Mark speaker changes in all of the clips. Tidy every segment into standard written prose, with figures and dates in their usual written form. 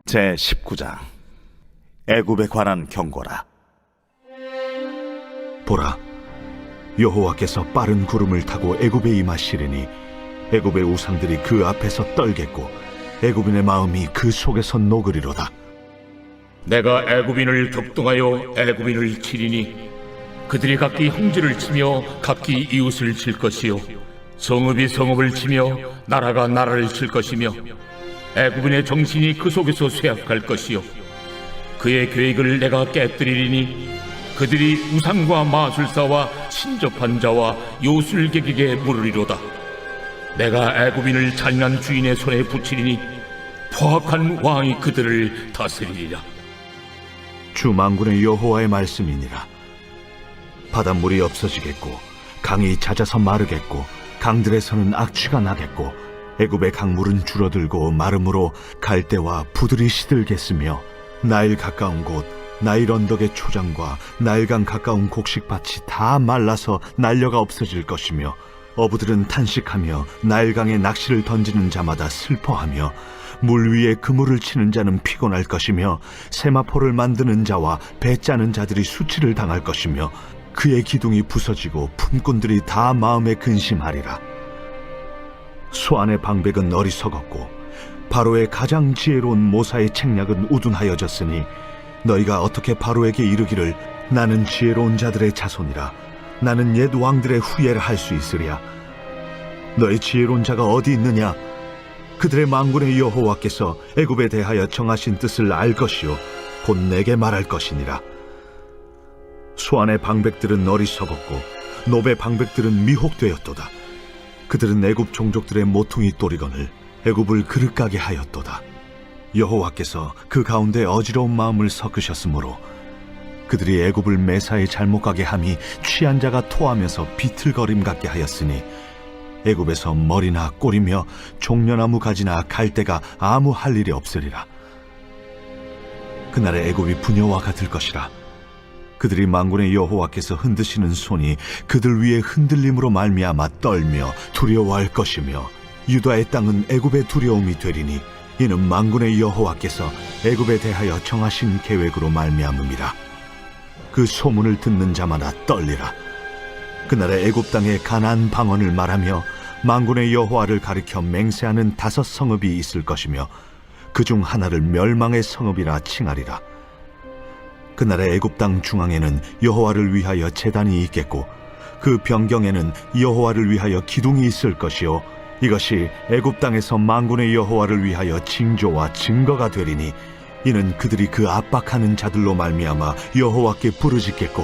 Speaker 1: 제19장 애굽에 관한 경고라.
Speaker 2: 보라, 여호와께서 빠른 구름을 타고 애굽에 임하시리니 애굽의 우상들이 그 앞에서 떨겠고 애굽인의 마음이 그 속에서 녹으리로다.
Speaker 3: 내가 애굽인을 격동하여 애굽인을 치리니 그들이 각기 형제를 치며 각기 이웃을 칠 것이요 성읍이 성읍을 치며 나라가 나라를 칠 것이며 애굽인의 정신이 그 속에서 쇠약할 것이요 그의 계획을 내가 깨뜨리리니 그들이 우상과 마술사와 신접한 자와 요술객에게 물으리로다. 내가 애굽인을 잔인한 주인의 손에 붙이리니 포악한 왕이 그들을 다스리리라.
Speaker 2: 주 만군의 여호와의 말씀이니라. 바닷물이 없어지겠고 강이 잦아서 마르겠고 강들에서는 악취가 나겠고 애굽의 강물은 줄어들고 마름으로 갈대와 부들이 시들겠으며 나일 가까운 곳 나일 언덕의 초장과 나일강 가까운 곡식밭이 다 말라서 날려가 없어질 것이며 어부들은 탄식하며 나일강에 낚시를 던지는 자마다 슬퍼하며 물 위에 그물을 치는 자는 피곤할 것이며 세마포를 만드는 자와 배 짜는 자들이 수치를 당할 것이며 그의 기둥이 부서지고 품꾼들이 다 마음에 근심하리라. 소안의 방백은 어리석었고 바로의 가장 지혜로운 모사의 책략은 우둔하여졌으니 너희가 어떻게 바로에게 이르기를 나는 지혜로운 자들의 자손이라 나는 옛 왕들의 후예를 할 수 있으랴. 너희 지혜로운 자가 어디 있느냐? 그들의 만군의 여호와께서 애굽에 대하여 정하신 뜻을 알 것이요 곧 내게 말할 것이니라. 소안의 방백들은 어리석었고 노베 방백들은 미혹되었도다. 그들은 애굽 종족들의 모퉁이 또리건을 애굽을 그릇가게 하였도다. 여호와께서 그 가운데 어지러운 마음을 섞으셨으므로 그들이 애굽을 매사에 잘못 가게 함이 취한 자가 토하면서 비틀거림 같게 하였으니 애굽에서 머리나 꼬리며 종려나무 가지나 갈대가 아무 할 일이 없으리라. 그날에 애굽이 부녀와 같을 것이라. 그들이 만군의 여호와께서 흔드시는 손이 그들 위에 흔들림으로 말미암아 떨며 두려워할 것이며 유다의 땅은 애굽의 두려움이 되리니 이는 만군의 여호와께서 애굽에 대하여 정하신 계획으로 말미암음이라. 그 소문을 듣는 자마다 떨리라. 그날에 애굽 땅에 가나안 방언을 말하며 만군의 여호와를 가리켜 맹세하는 5 성읍이 있을 것이며 그중 하나를 멸망의 성읍이라 칭하리라. 그날에 애굽 땅 중앙에는 여호와를 위하여 제단이 있겠고 그 변경에는 여호와를 위하여 기둥이 있을 것이요 이것이 애굽 땅에서 만군의 여호와를 위하여 징조와 증거가 되리니 이는 그들이 그 압박하는 자들로 말미암아 여호와께 부르짖겠고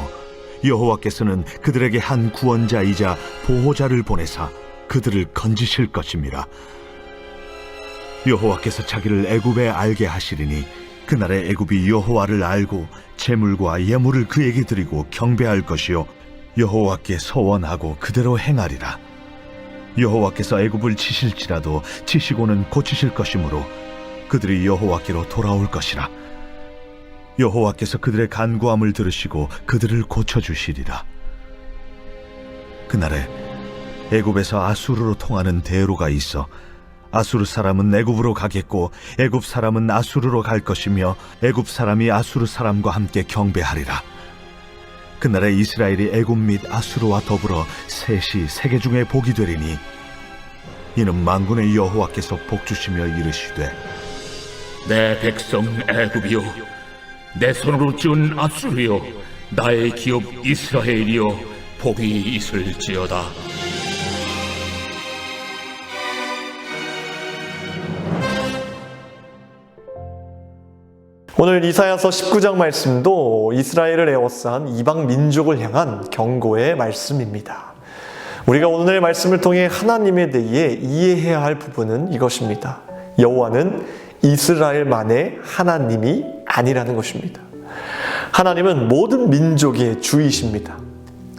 Speaker 2: 여호와께서는 그들에게 한 구원자이자 보호자를 보내사 그들을 건지실 것임이라. 여호와께서 자기를 애굽에 알게 하시리니 그날에 애굽이 여호와를 알고 제물과 예물을 그에게 드리고 경배할 것이요 여호와께 서원하고 그대로 행하리라. 여호와께서 애굽을 치실지라도 치시고는 고치실 것이므로 그들이 여호와께로 돌아올 것이라. 여호와께서 그들의 간구함을 들으시고 그들을 고쳐주시리라. 그날에 애굽에서 아수르로 통하는 대로가 있어 아수르 사람은 애굽으로 가겠고 애굽 사람은 아수르로 갈 것이며 애굽 사람이 아수르 사람과 함께 경배하리라. 그날에 이스라엘이 애굽 및 아수르와 더불어 셋이 세계 중에 복이 되리니 이는 만군의 여호와께서 복주시며 이르시되
Speaker 3: 내 백성 애굽이여 내 손으로 지은 아수르여 나의 기업 이스라엘이여 복이 있을지어다.
Speaker 4: 오늘 이사야서 19장 말씀도 이스라엘을 에워싼 이방 민족을 향한 경고의 말씀입니다. 우리가 오늘 말씀을 통해 하나님에 대해 이해해야 할 부분은 이것입니다. 여호와는 이스라엘만의 하나님이 아니라는 것입니다. 하나님은 모든 민족의 주이십니다.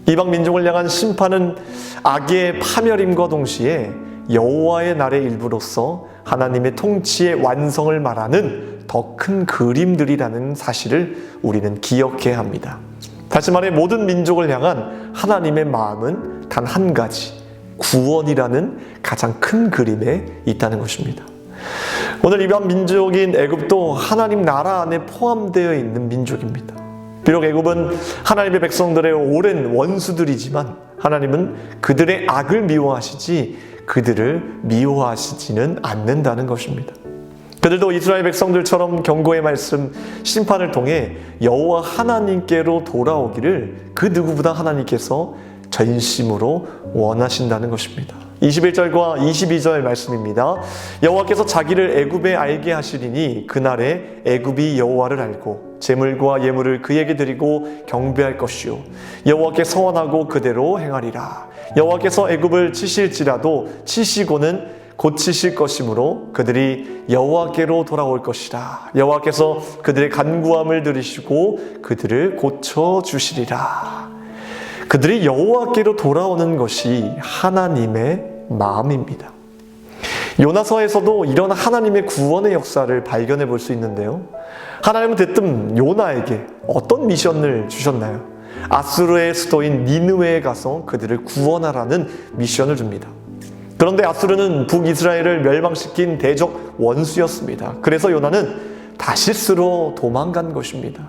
Speaker 4: 이방 민족을 향한 심판은 악의 파멸임과 동시에 여호와의 날의 일부로서 하나님의 통치의 완성을 말하는 더 큰 그림들이라는 사실을 우리는 기억해야 합니다. 다시 말해 모든 민족을 향한 하나님의 마음은 단 한 가지, 구원이라는 가장 큰 그림에 있다는 것입니다. 오늘 이방 민족인 애굽도 하나님 나라 안에 포함되어 있는 민족입니다. 비록 애굽은 하나님의 백성들의 오랜 원수들이지만 하나님은 그들의 악을 미워하시지 그들을 미워하시지는 않는다는 것입니다. 그들도 이스라엘 백성들처럼 경고의 말씀, 심판을 통해 여호와 하나님께로 돌아오기를 그 누구보다 하나님께서 전심으로 원하신다는 것입니다. 21절과 22절 말씀입니다. 여호와께서 자기를 애굽에 알게 하시리니 그날에 애굽이 여호와를 알고 제물과 예물을 그에게 드리고 경배할 것이요 여호와께 서원하고 그대로 행하리라. 여호와께서 애굽을 치실지라도 치시고는 고치실 것이므로 그들이 여호와께로 돌아올 것이라. 여호와께서 그들의 간구함을 들으시고 그들을 고쳐주시리라. 그들이 여호와께로 돌아오는 것이 하나님의 마음입니다. 요나서에서도 이런 하나님의 구원의 역사를 발견해 볼 수 있는데요. 하나님은 대뜸 요나에게 어떤 미션을 주셨나요? 아수르의 수도인 니느웨에 가서 그들을 구원하라는 미션을 줍니다. 그런데 아수르는 북이스라엘을 멸망시킨 대적 원수였습니다. 그래서 요나는 다시스로 도망간 것입니다.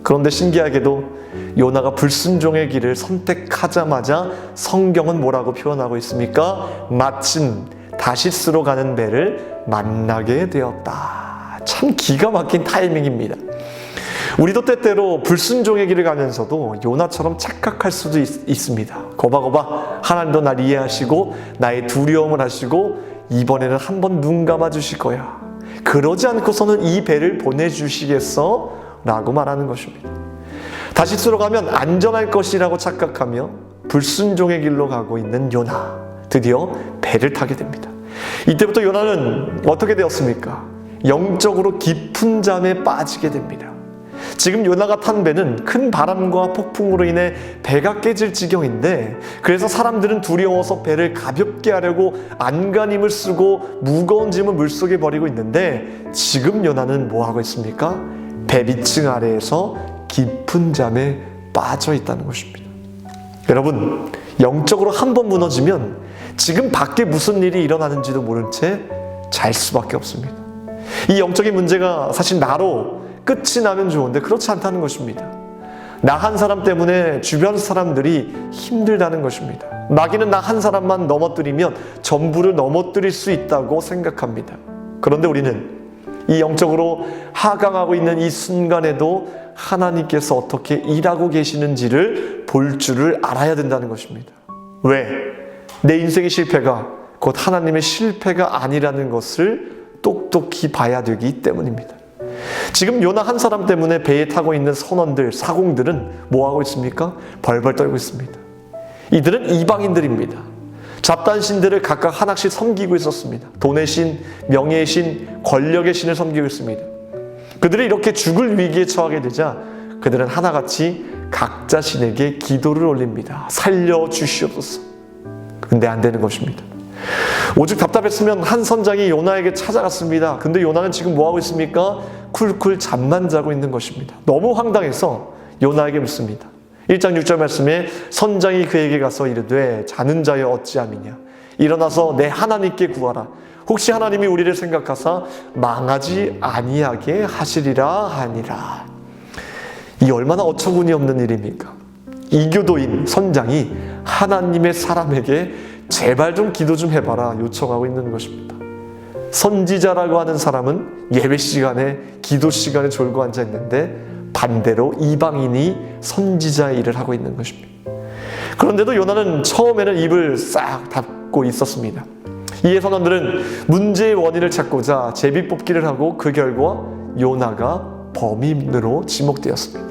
Speaker 4: 그런데 신기하게도 요나가 불순종의 길을 선택하자마자 성경은 뭐라고 표현하고 있습니까? 마침 다시스로 가는 배를 만나게 되었다. 참 기가 막힌 타이밍입니다. 우리도 때때로 불순종의 길을 가면서도 요나처럼 착각할 수도 있습니다. 거봐거봐 하나님도 날 이해하시고 나의 두려움을 하시고 이번에는 한번 눈 감아 주실 거야. 그러지 않고서는 이 배를 보내주시겠어? 라고 말하는 것입니다. 다시스로 가면 안전할 것이라고 착각하며 불순종의 길로 가고 있는 요나. 드디어 배를 타게 됩니다. 이때부터 요나는 어떻게 되었습니까? 영적으로 깊은 잠에 빠지게 됩니다. 지금 요나가 탄 배는 큰 바람과 폭풍으로 인해 배가 깨질 지경인데 그래서 사람들은 두려워서 배를 가볍게 하려고 안간힘을 쓰고 무거운 짐을 물속에 버리고 있는데 지금 요나는 뭐하고 있습니까? 배 밑층 아래에서 깊은 잠에 빠져 있다는 것입니다. 여러분, 영적으로 한번 무너지면 지금 밖에 무슨 일이 일어나는지도 모른 채 잘 수밖에 없습니다. 이 영적인 문제가 사실 나로 끝이 나면 좋은데 그렇지 않다는 것입니다. 나 한 사람 때문에 주변 사람들이 힘들다는 것입니다. 마귀는 나 한 사람만 넘어뜨리면 전부를 넘어뜨릴 수 있다고 생각합니다. 그런데 우리는 이 영적으로 하강하고 있는 이 순간에도 하나님께서 어떻게 일하고 계시는지를 볼 줄을 알아야 된다는 것입니다. 왜? 내 인생의 실패가 곧 하나님의 실패가 아니라는 것을 똑똑히 봐야 되기 때문입니다. 지금 요나 한 사람 때문에 배에 타고 있는 선원들, 사공들은 뭐하고 있습니까? 벌벌 떨고 있습니다. 이들은 이방인들입니다. 잡다한 신들을 각각 하나씩 섬기고 있었습니다. 돈의 신, 명예의 신, 권력의 신을 섬기고 있습니다. 그들이 이렇게 죽을 위기에 처하게 되자 그들은 하나같이 각자 신에게 기도를 올립니다. 살려주시옵소서. 근데 안 되는 것입니다. 오직 답답했으면 한 선장이 요나에게 찾아갔습니다. 근데 요나는 지금 뭐하고 있습니까? 쿨쿨 잠만 자고 있는 것입니다. 너무 황당해서 요나에게 묻습니다. 1장 6절 말씀에 선장이 그에게 가서 이르되 자는 자여 어찌함이냐 일어나서 내 하나님께 구하라. 혹시 하나님이 우리를 생각하사 망하지 아니하게 하시리라 하니라. 이 얼마나 어처구니 없는 일입니까? 이교도인 선장이 하나님의 사람에게 제발 좀 기도 좀 해봐라 요청하고 있는 것입니다. 선지자라고 하는 사람은 예배 시간에 기도 시간에 졸고 앉아 있는데 반대로 이방인이 선지자의 일을 하고 있는 것입니다. 그런데도 요나는 처음에는 입을 싹 닫고 있었습니다. 이에 선원들은 문제의 원인을 찾고자 제비뽑기를 하고 그 결과 요나가 범인으로 지목되었습니다.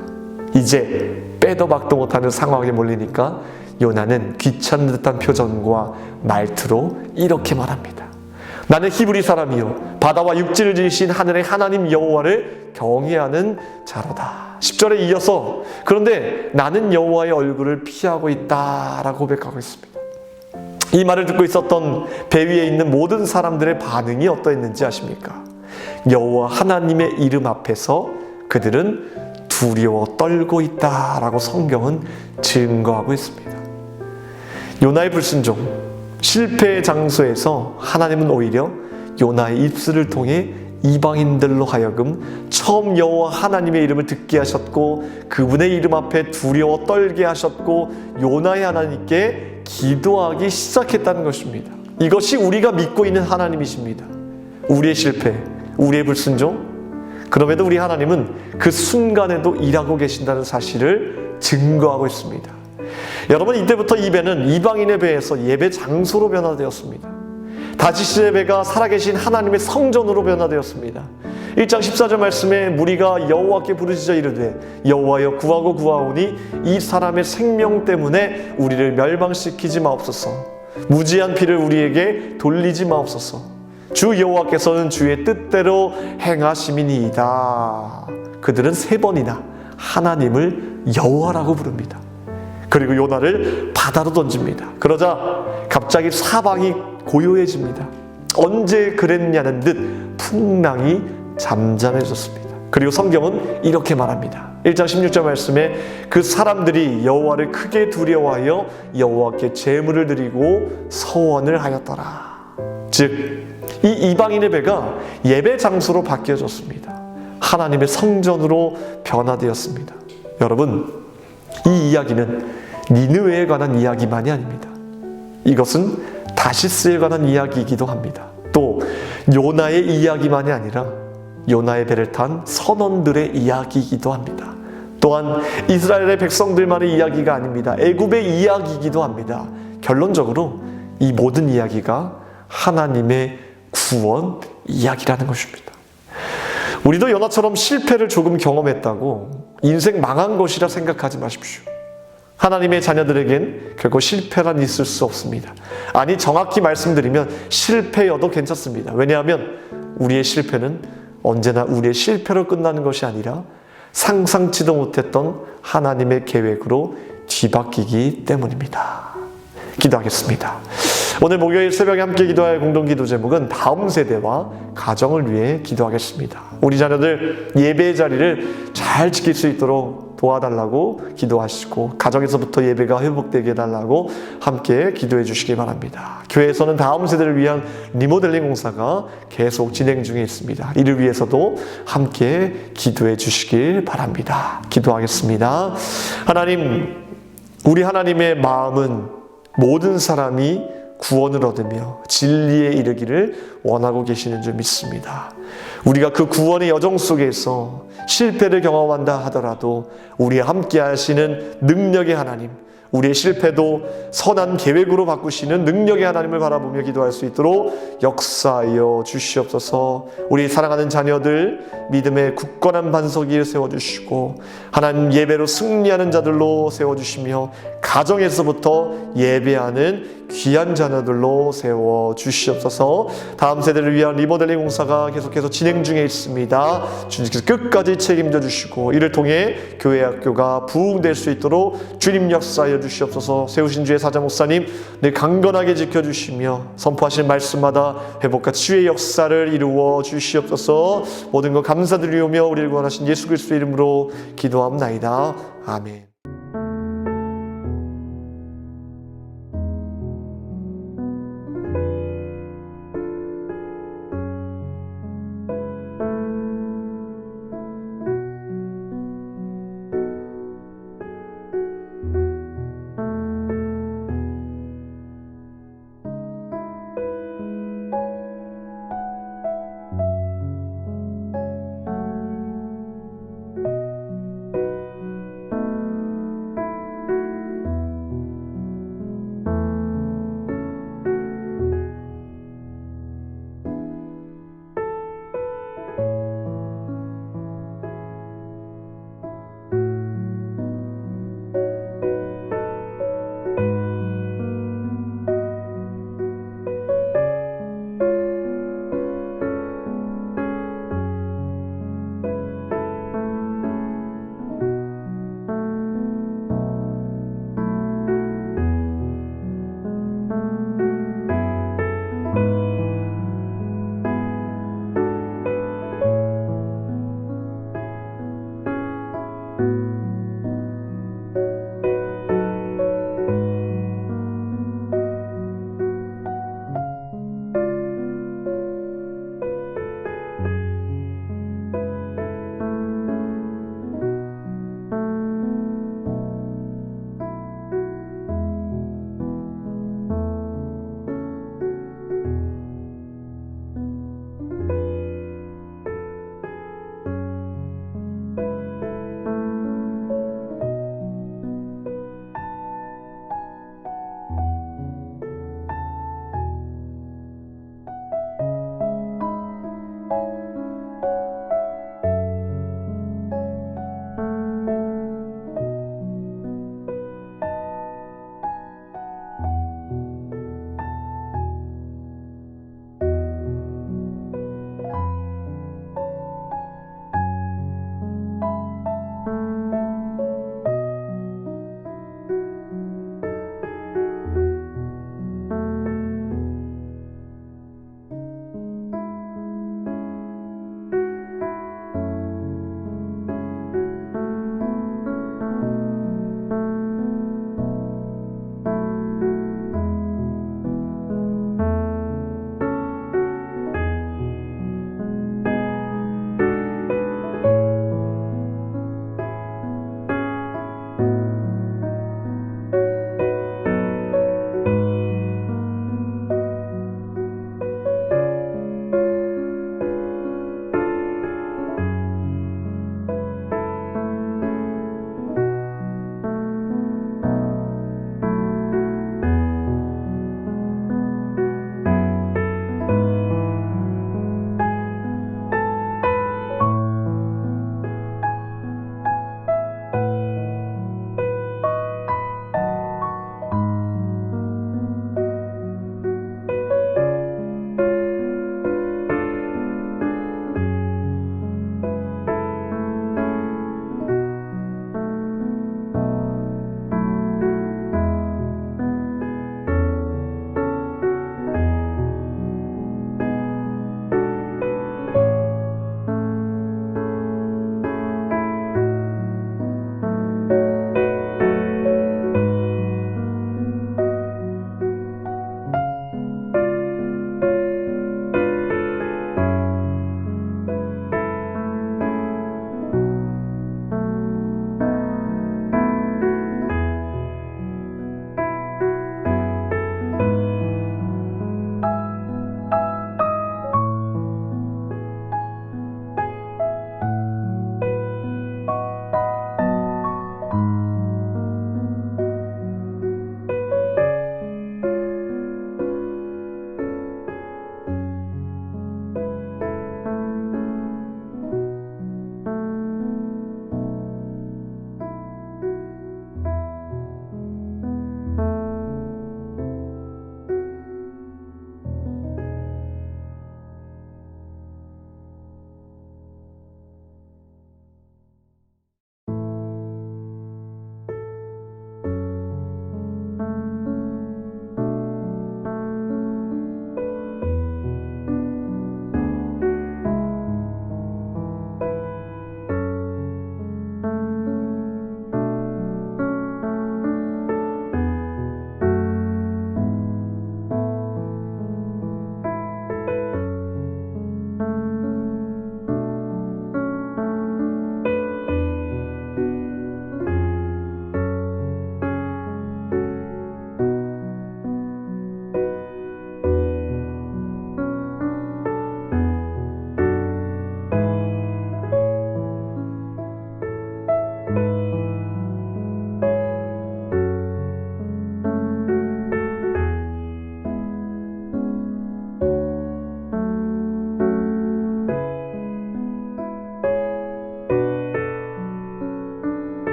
Speaker 4: 이제 빼도 박도 못하는 상황에 몰리니까 요나는 귀찮은 듯한 표정과 말투로 이렇게 말합니다. 나는 히브리 사람이요 바다와 육지를 지으신 하늘의 하나님 여호와를 경외하는 자로다. 10절에 이어서 그런데 나는 여호와의 얼굴을 피하고 있다라고 고백하고 있습니다. 이 말을 듣고 있었던 배 위에 있는 모든 사람들의 반응이 어떠했는지 아십니까? 여호와 하나님의 이름 앞에서 그들은 두려워 떨고 있다라고 성경은 증거하고 있습니다. 요나의 불순종, 실패의 장소에서 하나님은 오히려 요나의 입술을 통해 이방인들로 하여금 처음 여호와 하나님의 이름을 듣게 하셨고 그분의 이름 앞에 두려워 떨게 하셨고 요나의 하나님께 기도하기 시작했다는 것입니다. 이것이 우리가 믿고 있는 하나님이십니다. 우리의 실패, 우리의 불순종, 그럼에도 우리 하나님은 그 순간에도 일하고 계신다는 사실을 증거하고 있습니다. 여러분, 이때부터 이 배는 이방인의 배에서 예배 장소로 변화되었습니다. 다시스의 배가 살아계신 하나님의 성전으로 변화되었습니다. 1장 14절 말씀에 무리가 여호와께 부르짖어 이르되 여호와여 구하고 구하오니 이 사람의 생명 때문에 우리를 멸망시키지 마옵소서. 무지한 피를 우리에게 돌리지 마옵소서. 주 여호와께서는 주의 뜻대로 행하심이니이다. 그들은 3번이나 하나님을 여호와라고 부릅니다. 그리고 요나를 바다로 던집니다. 그러자 갑자기 사방이 고요해집니다. 언제 그랬냐는 듯 풍랑이 잠잠해졌습니다. 그리고 성경은 이렇게 말합니다. 1장 16절 말씀에 그 사람들이 여호와를 크게 두려워하여 여호와께 제물을 드리고 서원을 하였더라. 즉, 이 이방인의 배가 예배 장소로 바뀌어졌습니다. 하나님의 성전으로 변화되었습니다. 여러분, 이 이야기는 니느웨에 관한 이야기만이 아닙니다. 이것은 다시스에 관한 이야기이기도 합니다. 또 요나의 이야기만이 아니라 요나의 배를 탄 선원들의 이야기이기도 합니다. 또한 이스라엘의 백성들만의 이야기가 아닙니다. 애굽의 이야기이기도 합니다. 결론적으로 이 모든 이야기가 하나님의 구원 이야기라는 것입니다. 우리도 요나처럼 실패를 조금 경험했다고 인생 망한 것이라 생각하지 마십시오. 하나님의 자녀들에겐 결코 실패란 있을 수 없습니다. 아니, 정확히 말씀드리면 실패여도 괜찮습니다. 왜냐하면 우리의 실패는 언제나 우리의 실패로 끝나는 것이 아니라 상상치도 못했던 하나님의 계획으로 뒤바뀌기 때문입니다. 기도하겠습니다. 오늘 목요일 새벽에 함께 기도할 공동기도 제목은 다음 세대와 가정을 위해 기도하겠습니다. 우리 자녀들 예배의 자리를 잘 지킬 수 있도록 도와달라고 기도하시고 가정에서부터 예배가 회복되게 해달라고 함께 기도해 주시기 바랍니다. 교회에서는 다음 세대를 위한 리모델링 공사가 계속 진행 중에 있습니다. 이를 위해서도 함께 기도해 주시길 바랍니다. 기도하겠습니다. 하나님, 우리 하나님의 마음은 모든 사람이 구원을 얻으며 진리에 이르기를 원하고 계시는 줄 믿습니다. 우리가 그 구원의 여정 속에서 실패를 경험한다 하더라도 우리와 함께 하시는 능력의 하나님, 우리의 실패도 선한 계획으로 바꾸시는 능력의 하나님을 바라보며 기도할 수 있도록 역사하여 주시옵소서. 우리 사랑하는 자녀들 믿음의 굳건한 반석 위에 세워주시고 하나님 예배로 승리하는 자들로 세워주시며 가정에서부터 예배하는 귀한 자녀들로 세워주시옵소서. 다음 세대를 위한 리모델링 공사가 계속해서 진행 중에 있습니다. 주님께서 끝까지 책임져 주시고 이를 통해 교회 학교가 부흥될 수 있도록 주님 역사하여 주시옵소서. 세우신 주의 사자 목사님 늘 강건하게 지켜주시며 선포하신 말씀마다 회복과 치유의 역사를 이루어 주시옵소서. 모든 것 감사드리오며 우리를 구원하신 예수 그리스도의 이름으로 기도합나이다. 아멘.